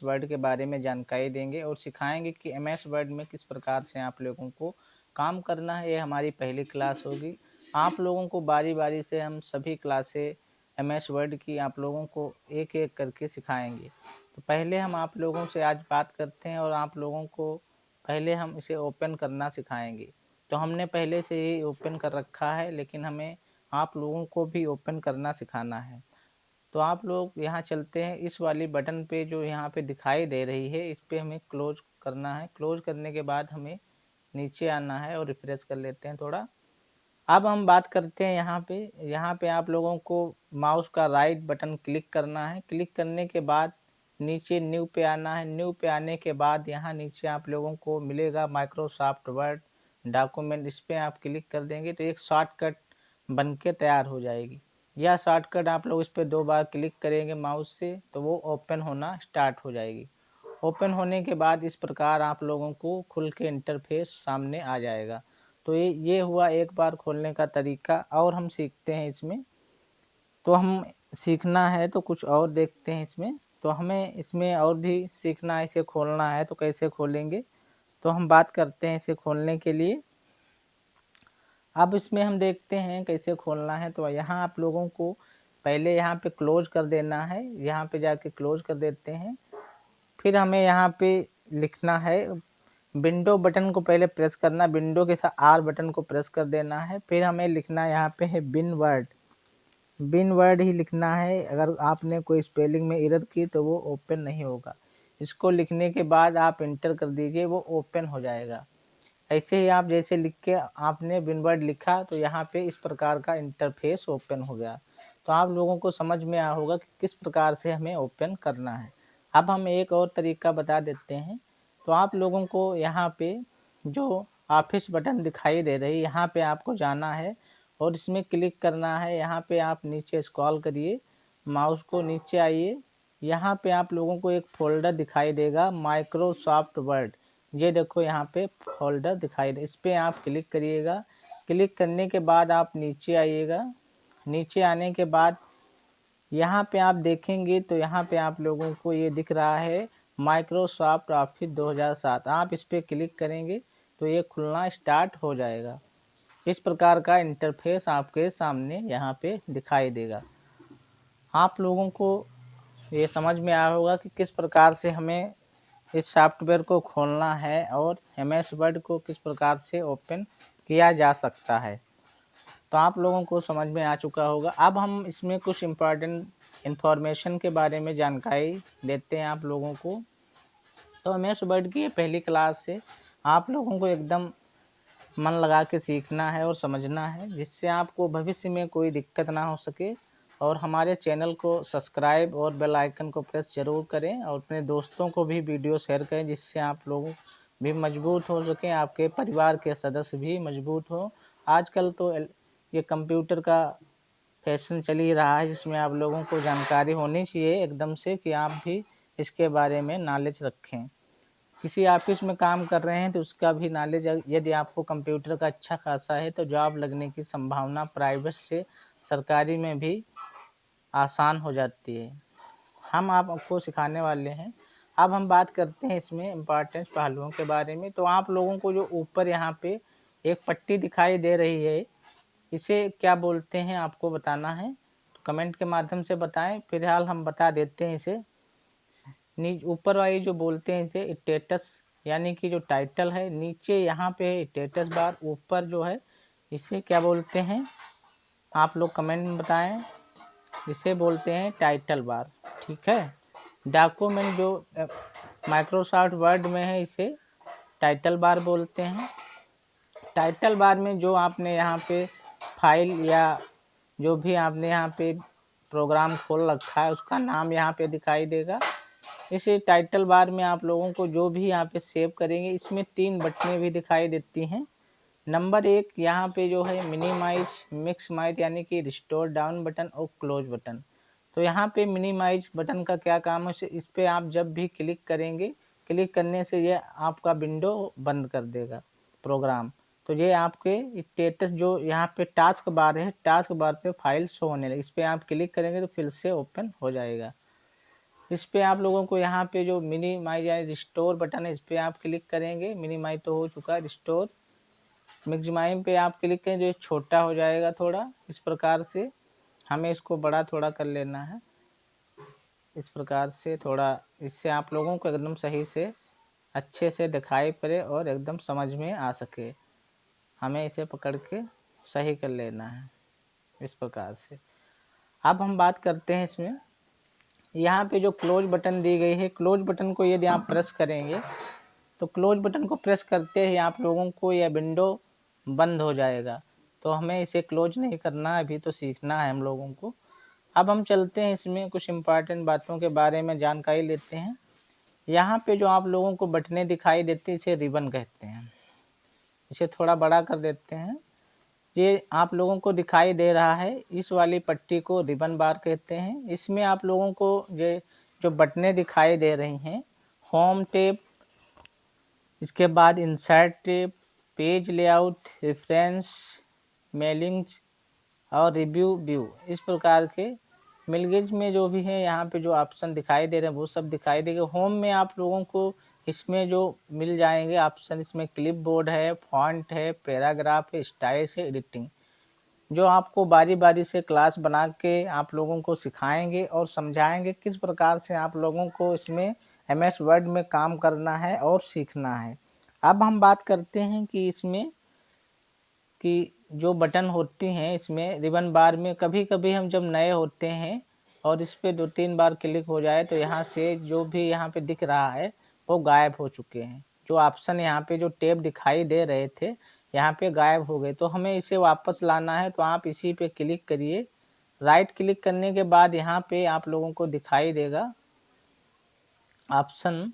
Word के बारे में जानकारी देंगे और सिखाएंगे कि एमएस वर्ड में किस प्रकार से आप लोगों को काम करना है। ये हमारी पहली क्लास होगी। आप लोगों को बारी बारी से हम सभी क्लासें एमएस वर्ड की आप लोगों को एक एक करके सिखाएंगे। तो पहले हम आप लोगों से आज बात करते हैं और आप लोगों को पहले हम इसे ओपन करना सिखाएंगे। तो हमने पहले से ही ओपन कर रखा है, लेकिन हमें आप लोगों को भी ओपन करना सिखाना है। तो आप लोग यहाँ चलते हैं, इस वाली बटन पे जो यहाँ पे दिखाई दे रही है इस पे हमें क्लोज करना है। क्लोज करने के बाद हमें नीचे आना है और रिफ्रेश कर लेते हैं थोड़ा। अब हम बात करते हैं यहाँ पे आप लोगों को माउस का राइट बटन क्लिक करना है। क्लिक करने के बाद नीचे न्यू पे आना है। न्यू पे आने के बाद यहाँ नीचे आप लोगों को मिलेगा माइक्रोसॉफ्ट वर्ड डॉक्यूमेंट। इस पे आप क्लिक कर देंगे तो एक शॉर्टकट बन के तैयार हो जाएगी। यह शॉर्टकट आप लोग इस पर 2 बार क्लिक करेंगे माउस से तो वो ओपन होना स्टार्ट हो जाएगी। ओपन होने के बाद इस प्रकार आप लोगों को खुल के इंटरफेस सामने आ जाएगा। तो ये हुआ एक बार खोलने का तरीका। और हम सीखते हैं इसमें, तो हम सीखना है तो कुछ और देखते हैं इसमें। तो हमें इसमें और भी सीखना है, इसे खोलना है तो कैसे खोलेंगे, तो हम बात करते हैं इसे खोलने के लिए। अब इसमें हम देखते हैं कैसे खोलना है। तो यहाँ आप लोगों को पहले यहाँ पे क्लोज कर देना है। यहाँ पे जाके क्लोज कर देते हैं। फिर हमें यहाँ पे लिखना है, विंडो बटन को पहले प्रेस करना, विंडो के साथ आर बटन को प्रेस कर देना है। फिर हमें लिखना यहाँ पे है बिन वर्ड। बिन वर्ड ही लिखना है। अगर आपने कोई स्पेलिंग में एरर की तो वो ओपन नहीं होगा। इसको लिखने के बाद आप इंटर कर दीजिए, वो ओपन हो जाएगा। ऐसे ही आप जैसे लिख के आपने बिन वर्ड लिखा तो यहाँ पे इस प्रकार का इंटरफेस ओपन हो गया। तो आप लोगों को समझ में आया होगा कि किस प्रकार से हमें ओपन करना है। अब हम एक और तरीका बता देते हैं। तो आप लोगों को यहाँ पे जो ऑफिस बटन दिखाई दे रही है यहाँ पे आपको जाना है और इसमें क्लिक करना है। यहाँ पे आप नीचे स्क्रॉल करिए, माउस को नीचे आइए। यहाँ पे आप लोगों को एक फोल्डर दिखाई देगा माइक्रोसॉफ्ट वर्ड। ये देखो यहाँ पे फोल्डर दिखाई दे, इस पे आप क्लिक करिएगा। क्लिक करने के बाद आप नीचे आइएगा। नीचे आने के बाद यहाँ पे आप देखेंगे तो यहाँ पे आप लोगों को ये दिख रहा है माइक्रोसॉफ्ट ऑफिस 2007। आप इस पे क्लिक करेंगे तो ये खुलना स्टार्ट हो जाएगा। इस प्रकार का इंटरफेस आपके सामने यहाँ पे दिखाई देगा। आप लोगों को ये समझ में आया होगा कि किस प्रकार से हमें इस सॉफ्टवेयर को खोलना है और एमएस वर्ड को किस प्रकार से ओपन किया जा सकता है। तो आप लोगों को समझ में आ चुका होगा। अब हम इसमें कुछ इम्पोर्टेंट इंफॉर्मेशन के बारे में जानकारी देते हैं आप लोगों को। तो एमएस वर्ड की ये पहली क्लास है। आप लोगों को एकदम मन लगा के सीखना है और समझना है, जिससे आपको भविष्य में कोई दिक्कत ना हो सके। और हमारे चैनल को सब्सक्राइब और बेल आइकन को प्रेस जरूर करें और अपने दोस्तों को भी वीडियो शेयर करें, जिससे आप लोग भी मजबूत हो सकें, आपके परिवार के सदस्य भी मजबूत हो। आजकल तो ये कंप्यूटर का फैशन चल ही रहा है, जिसमें आप लोगों को जानकारी होनी चाहिए एकदम से कि आप भी इसके बारे में नॉलेज रखें। किसी ऑफिस में काम कर रहे हैं तो उसका भी नॉलेज, यदि आपको कंप्यूटर का अच्छा खासा है तो जॉब लगने की संभावना प्राइवेट से सरकारी में भी आसान हो जाती है। हम आपको सिखाने वाले हैं। अब हम बात करते हैं इसमें इम्पोर्टेंट पहलुओं के बारे में। तो आप लोगों को जो ऊपर यहाँ पे एक पट्टी दिखाई दे रही है, इसे क्या बोलते हैं आपको बताना है, तो कमेंट के माध्यम से बताएं। फिलहाल हम बता देते हैं इसे। ऊपर वाली जो बोलते हैं इसे स्टेटस, यानी कि जो टाइटल है। नीचे यहाँ पे स्टेटस बार, ऊपर जो है इसे क्या बोलते हैं आप लोग कमेंट में बताएं। इसे बोलते हैं टाइटल बार, ठीक है। डॉक्यूमेंट जो माइक्रोसॉफ्ट वर्ड में है इसे टाइटल बार बोलते हैं। टाइटल बार में जो आपने यहाँ पे फाइल या जो भी आपने यहाँ पे प्रोग्राम खोल रखा है उसका नाम यहाँ पे दिखाई देगा। इस टाइटल बार में आप लोगों को जो भी यहाँ पे सेव करेंगे, इसमें 3 बटनें भी दिखाई देती हैं। नंबर 1 यहाँ पे जो है मिनिमाइज, मिक्समाइज यानी कि रिस्टोर डाउन बटन और क्लोज बटन। तो यहाँ पे मिनिमाइज बटन का क्या काम है, इस पे आप जब भी क्लिक करेंगे, क्लिक करने से ये आपका विंडो बंद कर देगा प्रोग्राम। तो ये आपके स्टेटस जो यहाँ पे टास्क बार है, टास्क बार पे फाइल शो होने लगे, इस पे आप क्लिक करेंगे तो फिर से ओपन हो जाएगा। इस पे आप लोगों को यहाँ पे जो मिनिमाइज या रिस्टोर बटन है इस पे आप क्लिक करेंगे। मिनिमाइज तो हो चुका है, रिस्टोर मैक्सिमाइम पे आप क्लिक करें, जो छोटा हो जाएगा थोड़ा इस प्रकार से। हमें इसको बड़ा थोड़ा कर लेना है इस प्रकार से थोड़ा, इससे आप लोगों को एकदम सही से अच्छे से दिखाई पड़े और एकदम समझ में आ सके। हमें इसे पकड़ के सही कर लेना है इस प्रकार से। अब हम बात करते हैं इसमें, यहाँ पे जो क्लोज बटन दी गई है, क्लोज बटन को यदि आप प्रेस करेंगे तो क्लोज बटन को प्रेस करते ही आप लोगों को यह विंडो बंद हो जाएगा। तो हमें इसे क्लोज नहीं करना है, अभी तो सीखना है हम लोगों को। अब हम चलते हैं इसमें कुछ इम्पॉर्टेंट बातों के बारे में जानकारी लेते हैं। यहाँ पे जो आप लोगों को बटनें दिखाई देती है इसे रिबन कहते हैं। इसे थोड़ा बड़ा कर देते हैं। ये आप लोगों को दिखाई दे रहा है, इस वाली पट्टी को रिबन बार कहते हैं। इसमें आप लोगों को ये जो बटनें दिखाई दे रही हैं, होम टेप, इसके बाद insert tab, page layout, reference, mailings और रिव्यू व्यू, इस प्रकार के मिलगेज में जो भी है यहाँ पे जो ऑप्शन दिखाई दे रहे हैं वो सब दिखाई देंगे। होम में आप लोगों को इसमें जो मिल जाएंगे ऑप्शन, इसमें क्लिप बोर्ड है, फॉन्ट है, पैराग्राफ है, स्टाइल है, एडिटिंग, जो आपको बारी बारी से क्लास बना के आप लोगों को सिखाएंगे और समझाएंगे किस प्रकार से आप लोगों को इसमें MS वर्ड में काम करना है और सीखना है। अब हम बात करते हैं कि इसमें कि जो बटन होती हैं इसमें रिबन बार में, कभी कभी हम जब नए होते हैं और इस पर 2-3 बार क्लिक हो जाए तो यहाँ से जो भी यहाँ पे दिख रहा है वो गायब हो चुके हैं। जो ऑप्शन यहाँ पे जो टेप दिखाई दे रहे थे यहाँ पे गायब हो गए। तो हमें इसे वापस लाना है, तो आप इसी पे क्लिक करिए। राइट क्लिक करने के बाद यहाँ पे आप लोगों को दिखाई देगा ऑप्शन,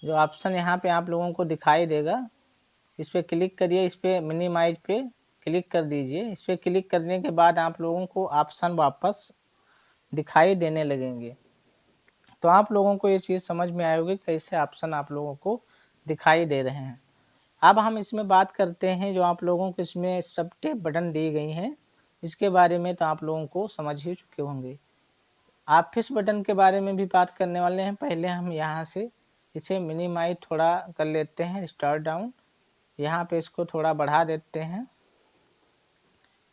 जो ऑप्शन यहाँ पे आप लोगों को दिखाई देगा, इस पर क्लिक करिए। इस पर मिनिमाइज पे क्लिक कर दीजिए। इस पर क्लिक करने के बाद आप लोगों को ऑप्शन वापस दिखाई देने लगेंगे। तो आप लोगों को ये चीज़ समझ में आई होगी कैसे ऑप्शन आप लोगों को दिखाई दे रहे हैं। अब हम इसमें बात करते हैं जो आप लोगों को इसमें सब टेप बटन दी गई हैं, इसके बारे में तो आप लोगों को समझ ही चुके होंगे। ऑफिस बटन के बारे में भी बात करने वाले हैं। पहले हम यहाँ से इसे मिनिमाइज थोड़ा कर लेते हैं, स्टार्ट डाउन, यहाँ पे इसको थोड़ा बढ़ा देते हैं,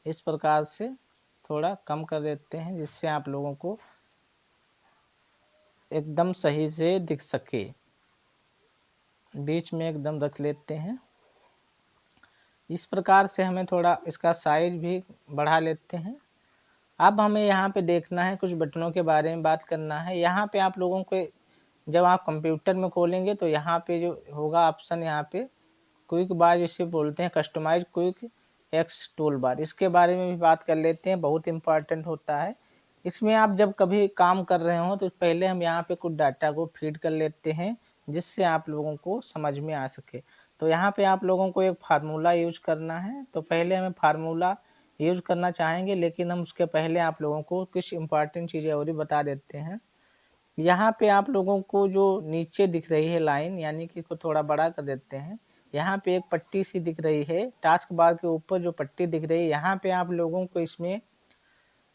इस प्रकार से थोड़ा कम कर देते हैं जिससे आप लोगों को एकदम सही से दिख सके। बीच में एकदम रख लेते हैं, इस प्रकार से हमें थोड़ा इसका साइज भी बढ़ा लेते हैं। अब हमें यहाँ पे देखना है, कुछ बटनों के बारे में बात करना है। यहाँ पे आप लोगों को जब आप कंप्यूटर में खोलेंगे तो यहाँ पे जो होगा ऑप्शन, यहाँ पे क्विक बार जिसे बोलते हैं, customize quick access tool bar, इसके बारे में भी बात कर लेते हैं। बहुत इंपॉर्टेंट होता है। इसमें आप जब कभी काम कर रहे हो तो पहले हम यहाँ पे कुछ डाटा को फीड कर लेते हैं जिससे आप लोगों को समझ में आ सके। तो यहाँ पे आप लोगों को एक फार्मूला यूज करना है। तो पहले हमें फार्मूला यूज करना चाहेंगे, लेकिन हम उसके पहले आप लोगों को कुछ इंपॉर्टेंट चीज़ें और ही बता देते हैं। यहाँ पे आप लोगों को जो नीचे दिख रही है लाइन, यानी कि इसको थोड़ा बड़ा कर देते हैं, यहाँ पे एक पट्टी सी दिख रही है, टास्क बार के ऊपर जो पट्टी दिख रही है, यहाँ पे आप लोगों को इसमें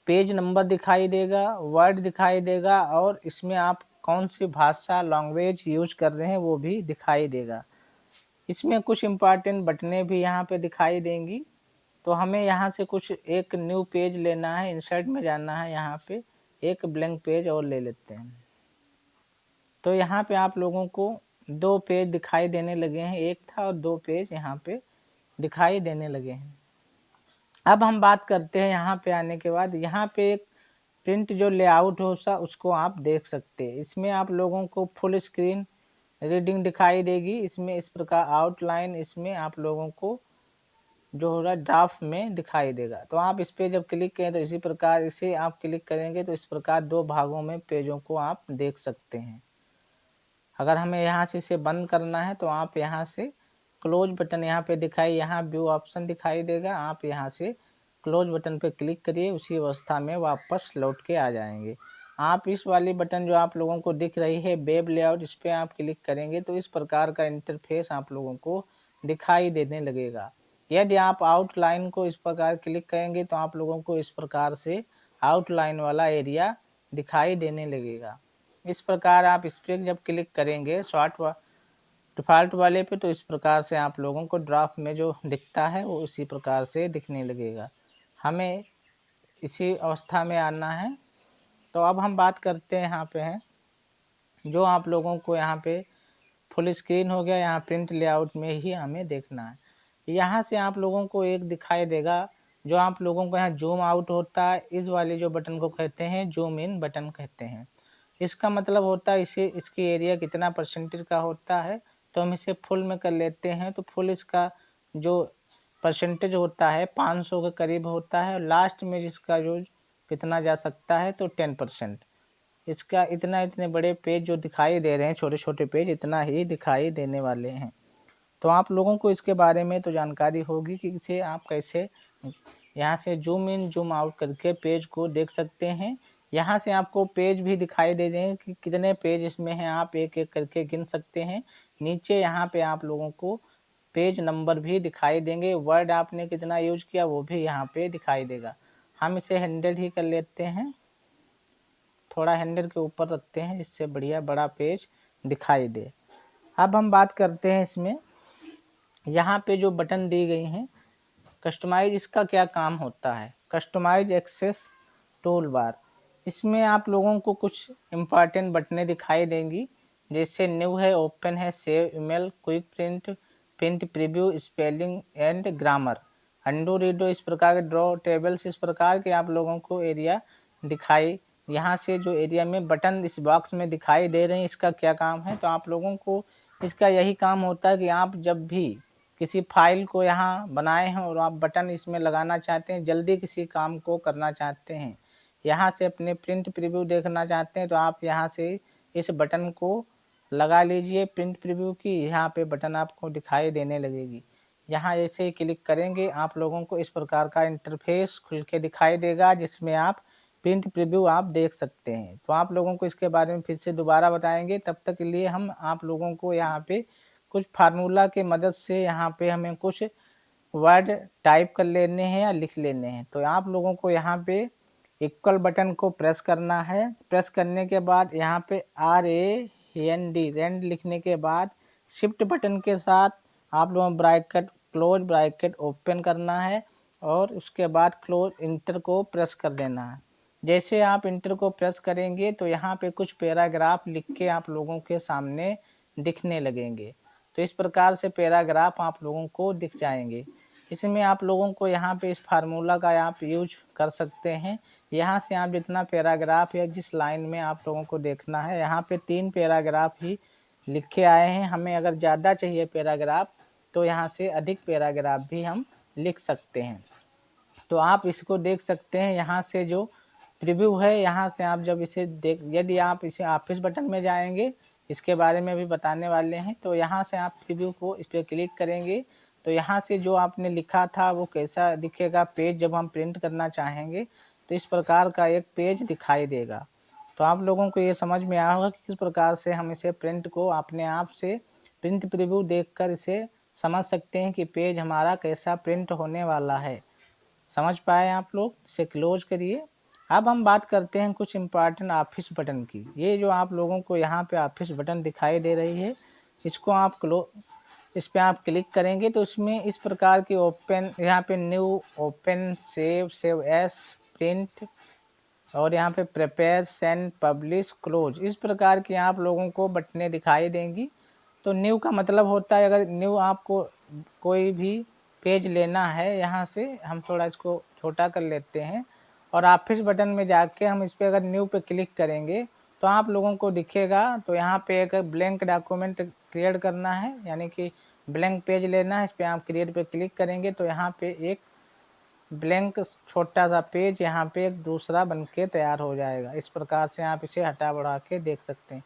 पेज नंबर दिखाई देगा, वर्ड दिखाई देगा और इसमें आप कौन सी भाषा लैंग्वेज यूज कर रहे हैं वो भी दिखाई देगा। इसमें कुछ इम्पॉर्टेंट बटनें भी यहाँ पे दिखाई देंगी। तो हमें यहाँ से कुछ एक न्यू पेज लेना है, इंसर्ट में जाना है, यहाँ पे एक ब्लैंक पेज और ले लेते हैं। तो यहाँ पे आप लोगों को 2 पेज दिखाई देने लगे हैं, एक था और 2 पेज यहाँ पे दिखाई देने लगे हैं। अब हम बात करते हैं यहाँ पे आने के बाद, यहाँ पे एक प्रिंट जो लेआउट हो सा उसको आप देख सकते हैं। इसमें आप लोगों को फुल स्क्रीन रीडिंग दिखाई देगी। इसमें इस प्रकार आउटलाइन इसमें आप लोगों को जो हो रहा है ड्राफ्ट में दिखाई देगा। तो आप इस पे जब क्लिक करें तो इसी प्रकार इसे आप क्लिक करेंगे तो इस प्रकार 2 भागों में पेजों को आप देख सकते हैं। अगर हमें यहाँ से इसे बंद करना है तो आप यहाँ से क्लोज बटन यहाँ पे दिखाई, यहाँ व्यू ऑप्शन दिखाई देगा, आप यहाँ से क्लोज बटन पे क्लिक करिए, उसी अवस्था में वापस लौट के आ जाएंगे। आप इस वाली बटन जो आप लोगों को दिख रही है वेब लेआउट, इस पर आप क्लिक करेंगे तो इस प्रकार का इंटरफेस आप लोगों को दिखाई देने लगेगा। यदि आप आउटलाइन को इस प्रकार क्लिक करेंगे तो आप लोगों को इस प्रकार से आउटलाइन वाला एरिया दिखाई देने लगेगा। इस प्रकार आप इस पर जब क्लिक करेंगे डिफ़ॉल्ट वाले पे, तो इस प्रकार से आप लोगों को ड्राफ्ट में जो दिखता है वो उसी प्रकार से दिखने लगेगा। हमें इसी अवस्था में आना है। तो अब हम बात करते हैं यहाँ पे हैं जो आप लोगों को यहाँ पे फुल स्क्रीन हो गया, यहाँ प्रिंट लेआउट में ही हमें देखना है। यहाँ से आप लोगों को एक दिखाई देगा जो आप लोगों को यहाँ जूम आउट होता है, इस वाले जो बटन को कहते हैं जूम इन बटन कहते हैं। इसका मतलब होता है इसे इसकी एरिया कितना परसेंटेज का होता है, तो हम इसे फुल में कर लेते हैं। तो फुल इसका जो परसेंटेज होता है 500 के करीब होता है। लास्ट में जिसका जो कितना जा सकता है तो 10%। इसका इतने बड़े पेज जो दिखाई दे रहे हैं, छोटे छोटे पेज इतना ही दिखाई देने वाले हैं। तो आप लोगों को इसके बारे में तो जानकारी होगी कि इसे आप कैसे यहाँ से जूम इन जूम आउट करके पेज को देख सकते हैं। यहाँ से आपको पेज भी दिखाई दे देंगे कि कितने पेज इसमें हैं, आप एक एक करके गिन सकते हैं। नीचे यहाँ पे आप लोगों को पेज नंबर भी दिखाई देंगे, वर्ड आपने कितना यूज किया वो भी यहाँ पे दिखाई देगा। हम इसे 100 ही कर लेते हैं, थोड़ा 100 के ऊपर रखते हैं जिससे बढ़िया बड़ा पेज दिखाई दे। अब हम बात करते हैं इसमें यहाँ पे जो बटन दी गई हैं कस्टमाइज, इसका क्या काम होता है। कस्टमाइज एक्सेस टूल बार, इसमें आप लोगों को कुछ इम्पॉर्टेंट बटनें दिखाई देंगी, जैसे न्यू है, ओपन है, save email, quick print, print preview, spelling and grammar, undo redo, इस प्रकार के ड्रॉ टेबल्स, इस प्रकार के आप लोगों को एरिया दिखाई। यहाँ से जो एरिया में बटन इस बॉक्स में दिखाई दे रहे हैं इसका क्या काम है, तो आप लोगों को इसका यही काम होता है कि आप जब भी किसी फाइल को यहाँ बनाए हैं और आप बटन इसमें लगाना चाहते हैं, जल्दी किसी काम को करना चाहते हैं, यहाँ से अपने प्रिंट प्रीव्यू देखना चाहते हैं, तो आप यहाँ से इस बटन को लगा लीजिए प्रिंट प्रीव्यू की। यहाँ पे बटन आपको दिखाई देने लगेगी। यहाँ ऐसे ही क्लिक करेंगे आप लोगों को इस प्रकार का इंटरफेस खुल के दिखाई देगा जिसमें आप प्रिंट प्रीव्यू आप देख सकते हैं। तो आप लोगों को इसके बारे में फिर से दोबारा बताएंगे, तब तक के लिए हम आप लोगों को यहाँ पे कुछ फार्मूला के मदद से यहाँ पे हमें कुछ वर्ड टाइप कर लेने हैं या लिख लेने हैं। तो आप लोगों को यहाँ पे इक्वल बटन को प्रेस करना है। प्रेस करने के बाद यहाँ पे RAND रेंड लिखने के बाद शिफ्ट बटन के साथ आप लोगों को ब्रैकेट क्लोज ब्रैकेट ओपन करना है और उसके बाद क्लोज इंटर को प्रेस कर देना है। जैसे आप इंटर को प्रेस करेंगे तो यहाँ पे कुछ पैराग्राफ लिख के आप लोगों के सामने दिखने लगेंगे। तो इस प्रकार से पैराग्राफ आप लोगों को दिख जाएंगे। इसमें आप लोगों को यहाँ पे इस फार्मूला का आप यूज कर सकते हैं। यहाँ से आप जितना पैराग्राफ या जिस लाइन में आप लोगों को देखना है, यहाँ पे 3 पैराग्राफ ही लिखे आए हैं। हमें अगर ज़्यादा चाहिए पैराग्राफ तो यहाँ से अधिक पैराग्राफ भी हम लिख सकते हैं। तो आप इसको देख सकते हैं। यहाँ से जो प्रीव्यू है, यहाँ से आप जब इसे देख, यदि आप इसे ऑफिस बटन में जाएंगे, इसके बारे में भी बताने वाले हैं, तो यहाँ से आप प्रीव्यू को इस पर क्लिक करेंगे तो यहाँ से जो आपने लिखा था वो कैसा दिखेगा पेज, जब हम प्रिंट करना चाहेंगे तो इस प्रकार का एक पेज दिखाई देगा। तो आप लोगों को ये समझ में आया होगा कि किस प्रकार से हम इसे प्रिंट को अपने आप से प्रिंट प्रीव्यू देखकर इसे समझ सकते हैं कि पेज हमारा कैसा प्रिंट होने वाला है। समझ पाए आप लोग? इसे क्लोज करिए। अब हम बात करते हैं कुछ इम्पॉर्टेंट ऑफिस बटन की। ये जो आप लोगों को यहाँ पे ऑफिस बटन दिखाई दे रही है, इसको आप इस पर आप क्लिक करेंगे तो इसमें इस प्रकार की ओपन, यहाँ पे new, open, save S, print और यहाँ पे प्रिपेयर, सेंड, पब्लिश, क्लोज, इस प्रकार की आप लोगों को बटनें दिखाई देंगी। तो न्यू का मतलब होता है अगर न्यू आपको कोई भी पेज लेना है, यहाँ से हम थोड़ा इसको छोटा कर लेते हैं और ऑफिस बटन में जाके हम इस पर अगर न्यू पे क्लिक करेंगे तो आप लोगों को दिखेगा। तो यहाँ पे एक ब्लैंक डॉक्यूमेंट क्रिएट करना है, यानी कि ब्लैंक पेज लेना है। इस पर आप क्रिएट पे क्लिक करेंगे तो यहाँ पे एक ब्लैंक छोटा सा पेज यहाँ पे एक दूसरा बन के तैयार हो जाएगा। इस प्रकार से आप इसे हटा बढ़ा के देख सकते हैं।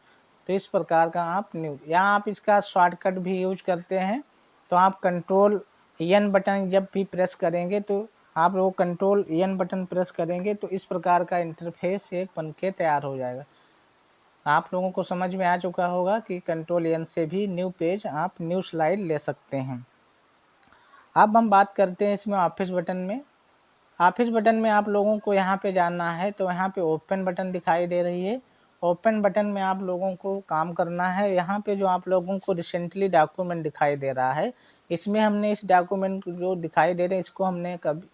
तो इस प्रकार का आप न्यू, यहाँ आप इसका शॉर्टकट भी यूज करते हैं। तो आप कंट्रोल N बटन जब भी प्रेस करेंगे तो आप लोग कंट्रोल N बटन प्रेस करेंगे तो इस प्रकार का इंटरफेस एक बन के तैयार हो जाएगा। आप लोगों को समझ में आ चुका होगा कि कंट्रोल N से भी न्यू पेज आप न्यू स्लाइड ले सकते हैं। अब हम बात करते हैं इसमें ऑफिस बटन में। ऑफिस बटन में आप लोगों को यहाँ पे जाना है, तो यहाँ पे ओपन बटन दिखाई दे रही है। ओपन बटन में आप लोगों को काम करना है। यहाँ पे जो आप लोगों को रिसेंटली डॉक्यूमेंट दिखाई दे रहा है, इसमें हमने इस डॉक्यूमेंट जो दिखाई दे रहे हैं इसको हमने कभी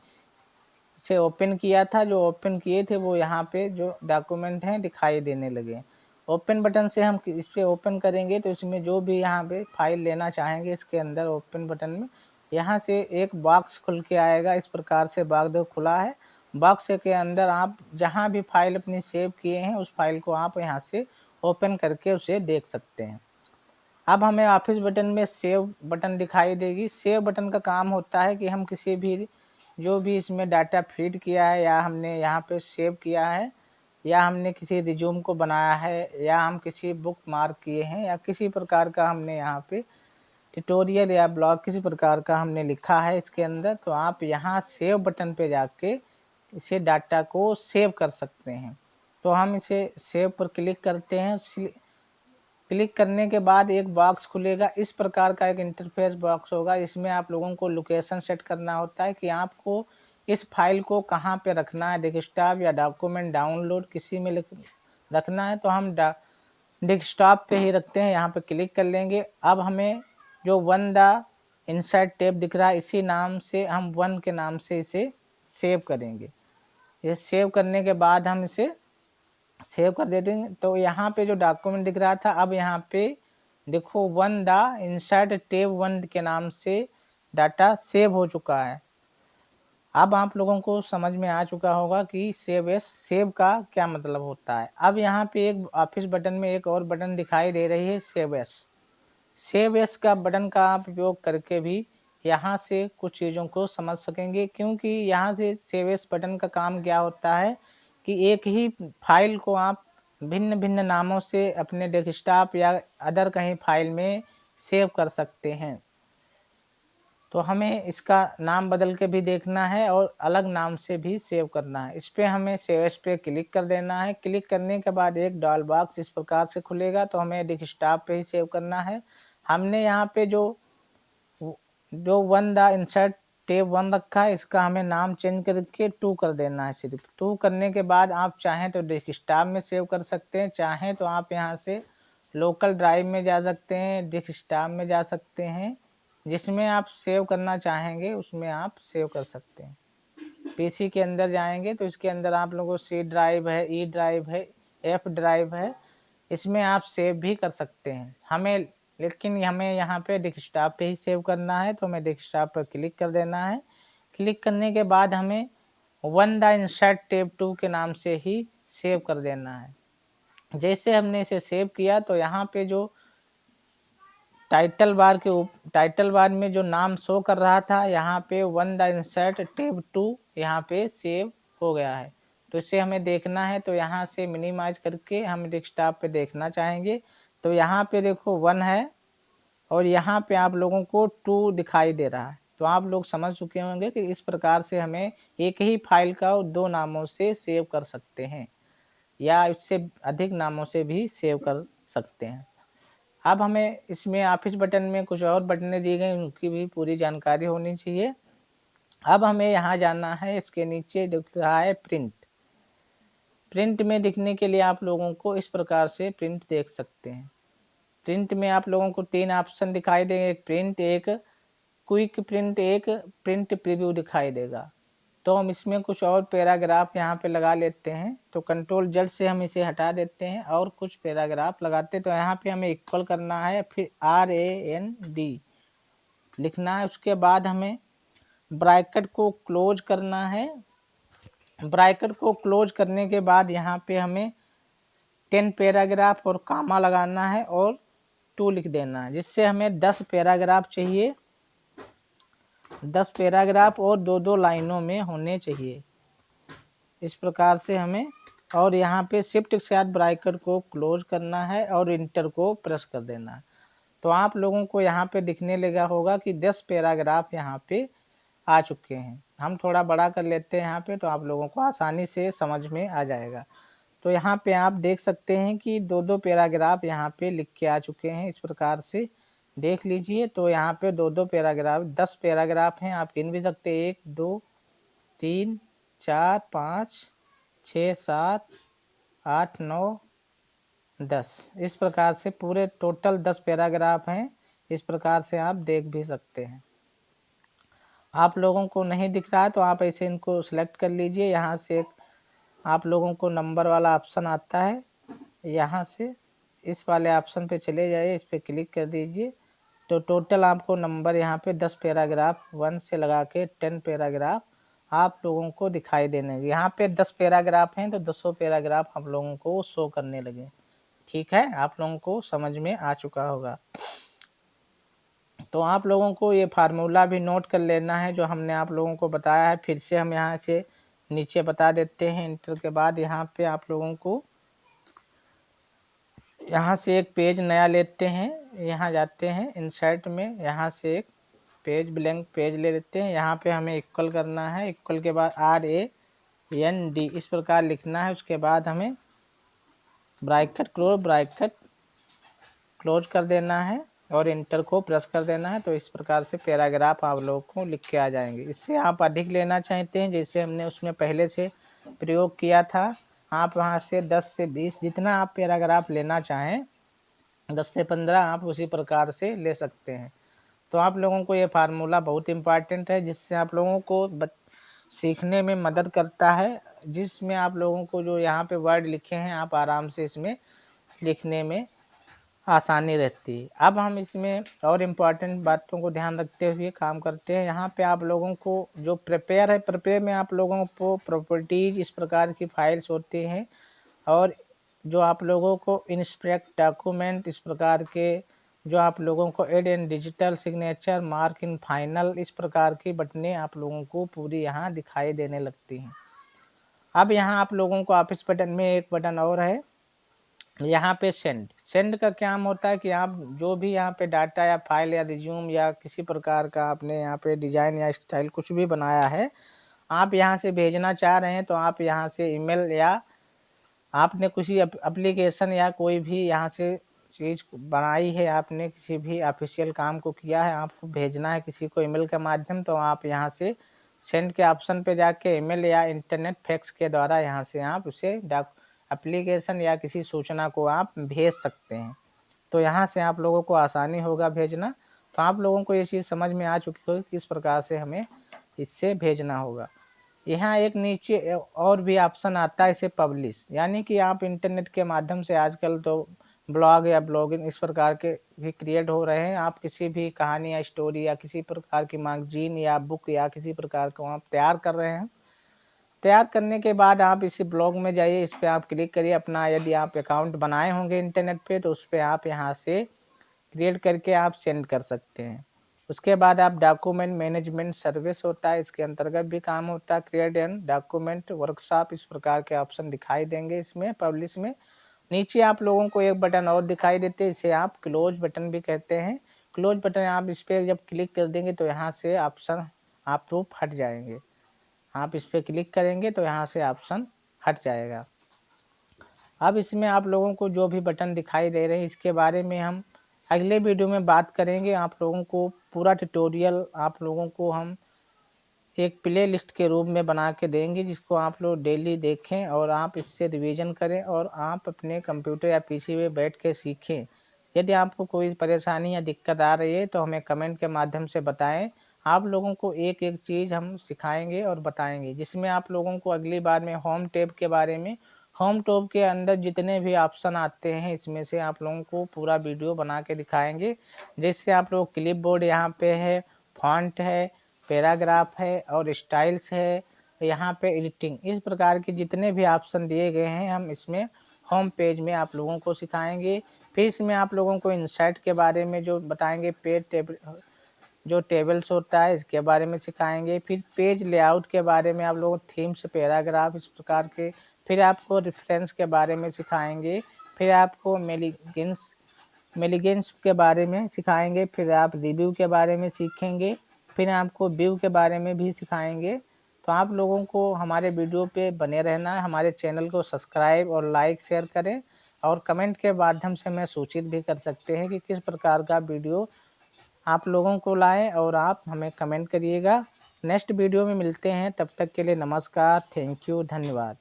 से ओपन किया था। जो ओपन किए थे वो यहाँ पे जो डॉक्यूमेंट हैं दिखाई देने लगे। ओपन बटन से हम इस पर ओपन करेंगे तो इसमें जो भी यहाँ पे फाइल लेना चाहेंगे इसके अंदर ओपन बटन में यहाँ से एक बॉक्स खुल के आएगा। इस प्रकार से बॉक्स खुला है। बॉक्स के अंदर आप जहाँ भी फाइल अपनी सेव किए हैं उस फाइल को आप यहाँ से ओपन करके उसे देख सकते हैं। अब हमें ऑफिस बटन में सेव बटन दिखाई देगी। सेव बटन का काम होता है कि हम किसी भी जो भी इसमें डाटा फीड किया है या हमने यहाँ पे सेव किया है या हमने किसी रिज्यूम को बनाया है या हम किसी बुक मार्क किए हैं या किसी प्रकार का हमने यहाँ पे ट्यूटोरियल या ब्लॉग किसी प्रकार का हमने लिखा है इसके अंदर, तो आप यहाँ सेव बटन पे जाके इसे डाटा को सेव कर सकते हैं। तो हम इसे सेव पर क्लिक करते हैं। क्लिक करने के बाद एक बॉक्स खुलेगा। इस प्रकार का एक इंटरफेस बॉक्स होगा। इसमें आप लोगों को लोकेशन सेट करना होता है कि आपको इस फाइल को कहाँ पे रखना है, डेस्कटॉप या डॉक्यूमेंट डाउनलोड किसी में रखना है। तो हम डेस्कटॉप पे ही रखते हैं। यहाँ पे क्लिक कर लेंगे। अब हमें जो वन द इनसाइड टैब दिख रहा है इसी नाम से हम वन के नाम से इसे सेव करेंगे। ये सेव करने के बाद हम इसे सेव कर देते हैं। तो यहाँ पे जो डॉक्यूमेंट दिख रहा था अब यहाँ पे देखो one the insert tab one के नाम से डाटा सेव हो चुका है। अब आप लोगों को समझ में आ चुका होगा कि सेव का क्या मतलब होता है। अब यहाँ पे एक ऑफिस बटन में एक और बटन दिखाई दे रही है सेव एस का बटन का आप उपयोग करके भी यहाँ से कुछ चीज़ों को समझ सकेंगे, क्योंकि यहाँ से सेव एस बटन का काम क्या होता है कि एक ही फाइल को आप भिन्न भिन्न नामों से अपने डेस्कटॉप या अदर कहीं फाइल में सेव कर सकते हैं। तो हमें इसका नाम बदल के भी देखना है और अलग नाम से भी सेव करना है। इस पर हमें सेव एस पे क्लिक कर देना है। क्लिक करने के बाद एक डायल बॉक्स इस प्रकार से खुलेगा। तो हमें डेस्कटॉप पे ही सेव करना है। हमने यहाँ पे जो one the insert tab one रखा है इसका हमें नाम चेंज करके 2 कर देना है। सिर्फ 2 करने के बाद आप चाहें तो डेस्कटॉप में सेव कर सकते हैं, चाहें तो आप यहाँ से लोकल ड्राइव में जा सकते हैं, डेस्कटॉप में जा सकते हैं, जिसमें आप सेव करना चाहेंगे उसमें आप सेव कर सकते हैं। पीसी के अंदर जाएंगे तो इसके अंदर आप लोगों को सी ड्राइव है, ई ड्राइव है, एफ ड्राइव है, इसमें आप सेव भी कर सकते हैं। लेकिन हमें यहाँ पे डेस्कटॉप पे ही सेव करना है। तो हमें डेस्कटॉप पर क्लिक कर देना है। क्लिक करने के बाद हमें वन द इंसर्ट टेब 2 के नाम से ही सेव कर देना है। जैसे हमने इसे सेव किया तो यहाँ पे जो टाइटल बार में जो नाम शो कर रहा था यहाँ पे वन द इंसर्ट टेब 2 यहाँ पे सेव हो गया है। तो इसे हमें देखना है तो यहाँ से मिनिमाइज करके हम डेस्कटॉप पे देखना चाहेंगे तो यहाँ पे देखो 1 है और यहाँ पे आप लोगों को 2 दिखाई दे रहा है। तो आप लोग समझ चुके होंगे कि इस प्रकार से हमें एक ही फाइल का 2 नामों से सेव कर सकते हैं या इससे अधिक नामों से भी सेव कर सकते हैं। अब हमें इसमें ऑफिस बटन में कुछ और बटनें दी गई उनकी भी पूरी जानकारी होनी चाहिए। अब हमें यहाँ जाना है। इसके नीचे दिख रहा है प्रिंट में दिखने के लिए आप लोगों को इस प्रकार से प्रिंट देख सकते हैं। प्रिंट में आप लोगों को 3 ऑप्शन दिखाई देंगे, एक प्रिंट, एक क्विक प्रिंट, एक प्रिंट प्रीव्यू दिखाई देगा। तो हम इसमें कुछ और पैराग्राफ यहाँ पे लगा लेते हैं। तो कंट्रोल जेड से हम इसे हटा देते हैं और कुछ पैराग्राफ लगाते। तो यहाँ पे हमें इक्वल करना है, फिर RAND लिखना है। उसके बाद हमें ब्रैकेट को क्लोज करना है। ब्रैकेट को क्लोज करने के बाद यहाँ पे हमें 10 पैराग्राफ और कामा लगाना है और 2 लिख देना है, जिससे हमें 10 पैराग्राफ चाहिए। 10 पैराग्राफ और 2-2 लाइनों में होने चाहिए। इस प्रकार से हमें और यहाँ पे शिफ्ट के साथ ब्रैकेट को क्लोज करना है और इंटर को प्रेस कर देना है। तो आप लोगों को यहाँ पे दिखने लगा होगा कि 10 पैराग्राफ यहाँ पे आ चुके हैं। हम थोड़ा बड़ा कर लेते हैं यहाँ पे तो आप लोगों को आसानी से समझ में आ जाएगा। तो यहाँ पे आप देख सकते हैं कि 2-2 पैराग्राफ यहाँ पे लिख के आ चुके हैं। इस प्रकार से देख लीजिए। तो यहाँ पे 2-2 पैराग्राफ 10 पैराग्राफ हैं, आप गिन भी सकते हैं 1 2 3 4 5 6 7 8 9 10। इस प्रकार से पूरे टोटल 10 पैराग्राफ हैं। इस प्रकार से आप देख भी सकते हैं। आप लोगों को नहीं दिख रहा है तो आप ऐसे इनको सिलेक्ट कर लीजिए। यहाँ से एक आप लोगों को नंबर वाला ऑप्शन आता है, यहाँ से इस वाले ऑप्शन पे चले जाइए, इस पे क्लिक कर दीजिए तो टोटल आपको नंबर यहाँ पे 10 पैराग्राफ 1 से लगा के 10 पैराग्राफ आप लोगों को दिखाई देने लगे। यहाँ पे 10 पैराग्राफ हैं तो 10 पैराग्राफ आप लोगों को शो करने लगे। ठीक है, आप लोगों को समझ में आ चुका होगा। तो आप लोगों को ये फार्मूला भी नोट कर लेना है जो हमने आप लोगों को बताया है। फिर से हम यहाँ से नीचे बता देते हैं। इंटर के बाद यहाँ पे आप लोगों को यहाँ से एक पेज नया लेते हैं, यहाँ जाते हैं इंसर्ट में, यहाँ से एक पेज ब्लैंक पेज ले लेते हैं। यहाँ पे हमें इक्वल करना है, इक्वल के बाद RAND इस प्रकार लिखना है। उसके बाद हमें ब्रैकेट क्लोज कर देना है और इंटर को प्रेस कर देना है। तो इस प्रकार से पैराग्राफ आप लोगों को लिख के आ जाएंगे। इससे आप अधिक लेना चाहते हैं जैसे हमने उसमें पहले से प्रयोग किया था, आप वहाँ से 10 से 20 जितना आप पैराग्राफ लेना चाहें 10 से 15 आप उसी प्रकार से ले सकते हैं। तो आप लोगों को ये फार्मूला बहुत इम्पॉर्टेंट है जिससे आप लोगों को सीखने में मदद करता है, जिसमें आप लोगों को जो यहाँ पे वर्ड लिखे हैं आप आराम से इसमें लिखने में आसानी रहती है। अब हम इसमें और इम्पॉर्टेंट बातों को ध्यान रखते हुए काम करते हैं। यहाँ पे आप लोगों को जो प्रिपेयर है, प्रिपेयर में आप लोगों को प्रॉपर्टीज इस प्रकार की फाइल्स होती हैं और जो आप लोगों को इंस्पेक्ट डॉक्यूमेंट इस प्रकार के जो आप लोगों को add and digital signature mark in final इस प्रकार की बटनें आप लोगों को पूरी यहाँ दिखाई देने लगती हैं। अब यहाँ आप लोगों को ऑफिस बटन में एक बटन और है, यहाँ पे सेंड का काम होता है कि आप जो भी यहाँ पे डाटा या फाइल या रिज्यूम या किसी प्रकार का आपने यहाँ पे डिजाइन या स्टाइल कुछ भी बनाया है आप यहाँ से भेजना चाह रहे हैं तो आप यहाँ से ईमेल या आपने किसी एप्लीकेशन या कोई भी यहाँ से चीज़ बनाई है, आपने किसी भी ऑफिशियल काम को किया है, आपको भेजना है किसी को ईमेल के माध्यम, तो आप यहाँ से सेंड के ऑप्शन पे जाके ईमेल या इंटरनेट फैक्स के द्वारा यहाँ से आप उसे एप्लीकेशन या किसी सूचना को आप भेज सकते हैं। तो यहाँ से आप लोगों को आसानी होगा भेजना। तो आप लोगों को ये चीज़ समझ में आ चुकी होगी किस प्रकार से हमें इससे भेजना होगा। यहाँ एक नीचे और भी ऑप्शन आता है, इसे पब्लिश, यानी कि आप इंटरनेट के माध्यम से आजकल तो ब्लॉग या ब्लॉगिंग इस प्रकार के भी क्रिएट हो रहे हैं। आप किसी भी कहानी या स्टोरी या किसी प्रकार की मैगजीन या बुक या किसी प्रकार को आप तैयार कर रहे हैं। तैयार करने के बाद आप इसी ब्लॉग में जाइए, इस पर आप क्लिक करिए। अपना यदि आप अकाउंट बनाए होंगे इंटरनेट पे तो उस पर आप यहाँ से क्रिएट करके आप सेंड कर सकते हैं। उसके बाद आप डॉक्यूमेंट मैनेजमेंट सर्विस होता है, इसके अंतर्गत भी काम होता है। क्रिएट एंड डॉक्यूमेंट वर्कशॉप इस प्रकार के ऑप्शन दिखाई देंगे इसमें पब्लिश में। नीचे आप लोगों को एक बटन और दिखाई देते हैं, इसे आप क्लोज बटन भी कहते हैं। क्लोज बटन आप इस पर जब क्लिक कर देंगे तो यहाँ से ऑप्शन आप लोग हट जाएंगे। आप इस पर क्लिक करेंगे तो यहाँ से ऑप्शन हट जाएगा। अब इसमें आप लोगों को जो भी बटन दिखाई दे रहे हैं इसके बारे में हम अगले वीडियो में बात करेंगे। आप लोगों को पूरा ट्यूटोरियल आप लोगों को हम एक प्ले लिस्ट के रूप में बना के देंगे जिसको आप लोग डेली देखें और आप इससे रिवीजन करें और आप अपने कंप्यूटर या पीसी में बैठ के सीखें। यदि आपको कोई परेशानी या दिक्कत आ रही है तो हमें कमेंट के माध्यम से बताएं। आप लोगों को एक एक चीज़ हम सिखाएंगे और बताएंगे, जिसमें आप लोगों को अगली बार में होम टैब के बारे में, होम टैब के अंदर जितने भी ऑप्शन आते हैं इसमें से आप लोगों को पूरा वीडियो बना के दिखाएंगे। जैसे आप लोग क्लिप बोर्ड यहाँ पे है, फॉन्ट है, पैराग्राफ है और स्टाइल्स है, यहाँ पे एडिटिंग, इस प्रकार के जितने भी ऑप्शन दिए गए हैं हम इसमें होम पेज में आप लोगों को सिखाएंगे। फिर इसमें आप लोगों को इंसर्ट के बारे में जो बताएंगे, पेज टेबल जो टेबल्स होता है इसके बारे में सिखाएंगे। फिर पेज लेआउट के बारे में आप लोगों को थीम्स, पैराग्राफ इस प्रकार के। फिर आपको रेफरेंस के बारे में सिखाएंगे। फिर आपको मेलिगेंस के बारे में सिखाएंगे। फिर आप रिव्यू के बारे में सीखेंगे। फिर आपको व्यू के बारे में भी सिखाएंगे। तो आप लोगों को हमारे वीडियो पे बने रहना है। हमारे चैनल को सब्सक्राइब और लाइक शेयर करें और कमेंट के माध्यम से हमें सूचित भी कर सकते हैं कि किस प्रकार का वीडियो आप लोगों को लाएँ और आप हमें कमेंट करिएगा। नेक्स्ट वीडियो में मिलते हैं, तब तक के लिए नमस्कार, थैंक यू, धन्यवाद।